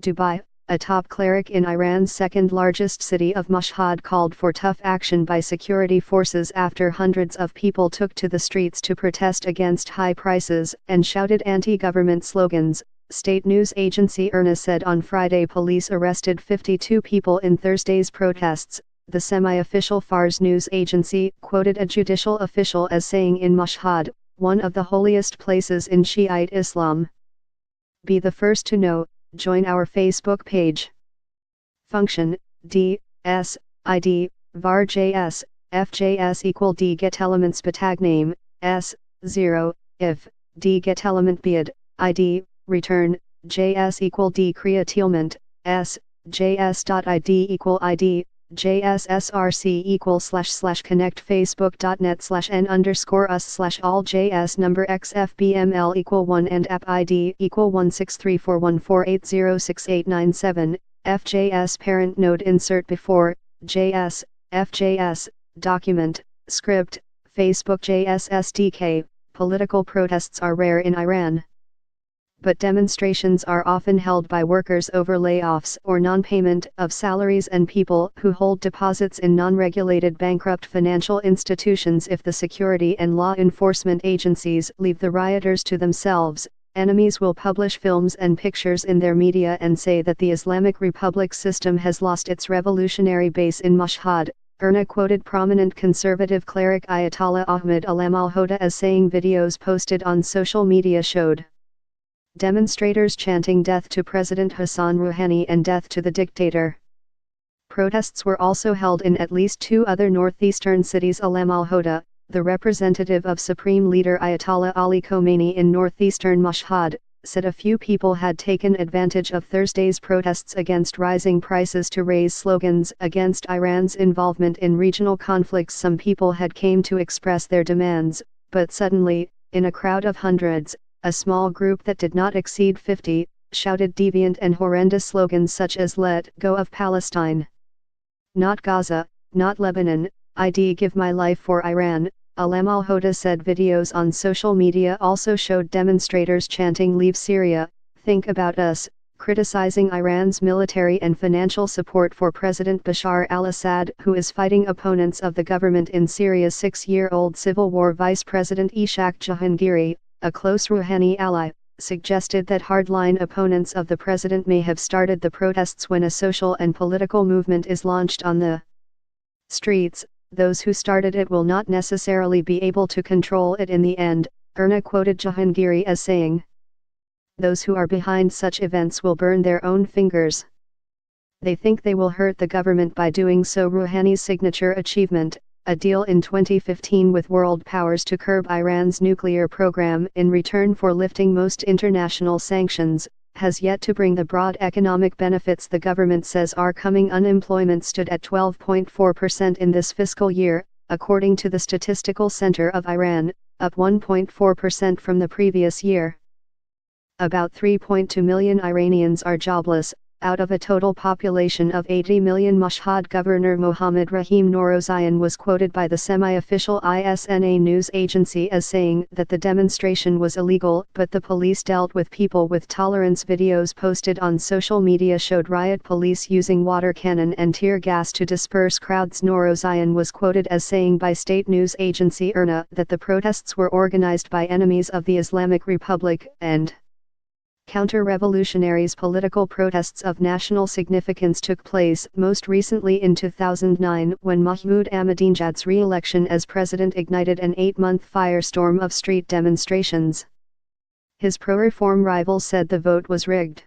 Dubai, a top cleric in Iran's second-largest city of Mashhad called for tough action by security forces after hundreds of people took to the streets to protest against high prices and shouted anti-government slogans. State news agency IRNA said on Friday police arrested 52 people in Thursday's protests. The semi-official Fars news agency quoted a judicial official as saying in Mashhad, one of the holiest places in Shiite Islam. Be the first to know, join our Facebook page. Function, D, S, ID, var JS, fjs equal D get elements tag name, S, 0, if, D get element bid, ID, return, JS equal D createlment, S, JS.id equal ID, JSSRC equal / connect facebook.net / n_us / all JS number XFBML equal 1 and app ID equal 1634148068997, FJS parent node insert before, JS, FJS, document, script, Facebook JS SDK. Political protests are rare in Iran, but demonstrations are often held by workers over layoffs or non-payment of salaries and people who hold deposits in non-regulated bankrupt financial institutions. If the security and law enforcement agencies leave the rioters to themselves, enemies will publish films and pictures in their media and say that the Islamic Republic system has lost its revolutionary base in Mashhad. IRNA quoted prominent conservative cleric Ayatollah Ahmad Al-Hoda as saying videos posted on social media showed demonstrators chanting death to President Hassan Rouhani and death to the dictator. Protests were also held in at least 2 other northeastern cities. Al-Hoda, the representative of Supreme Leader Ayatollah Ali Khomeini in northeastern Mashhad, said a few people had taken advantage of Thursday's protests against rising prices to raise slogans against Iran's involvement in regional conflicts. Some people had came to express their demands, but suddenly, in a crowd of hundreds, a small group that did not exceed 50, shouted deviant and horrendous slogans such as "Let go of Palestine," "Not Gaza," "Not Lebanon," "I'd give my life for Iran." Al-Hoda said videos on social media also showed demonstrators chanting "Leave Syria, think about us," criticizing Iran's military and financial support for President Bashar al-Assad, who is fighting opponents of the government in Syria's 6-year-old civil war. Vice President Ishaq Jahangiri, a close Rouhani ally, suggested that hardline opponents of the president may have started the protests. When a social and political movement is launched on the streets, those who started it will not necessarily be able to control it in the end. IRNA quoted Jahangiri as saying, "Those who are behind such events will burn their own fingers. They think they will hurt the government by doing so." Rouhani's signature achievement, a deal in 2015 with world powers to curb Iran's nuclear program in return for lifting most international sanctions, has yet to bring the broad economic benefits the government says are coming. Unemployment stood at 12.4% in this fiscal year, according to the Statistical Center of Iran, up 1.4% from the previous year. About 3.2 million Iranians are jobless, out of a total population of 80 million. Mashhad Governor Mohammad Rahim Nourozian was quoted by the semi-official ISNA news agency as saying that the demonstration was illegal, but the police dealt with people with tolerance. Videos posted on social media showed riot police using water cannon and tear gas to disperse crowds. Nourozian was quoted as saying by state news agency IRNA that the protests were organized by enemies of the Islamic Republic and counter-revolutionaries. Political protests of national significance took place most recently in 2009 when Mahmoud Ahmadinejad's re-election as president ignited an 8-month firestorm of street demonstrations. His pro-reform rivals said the vote was rigged.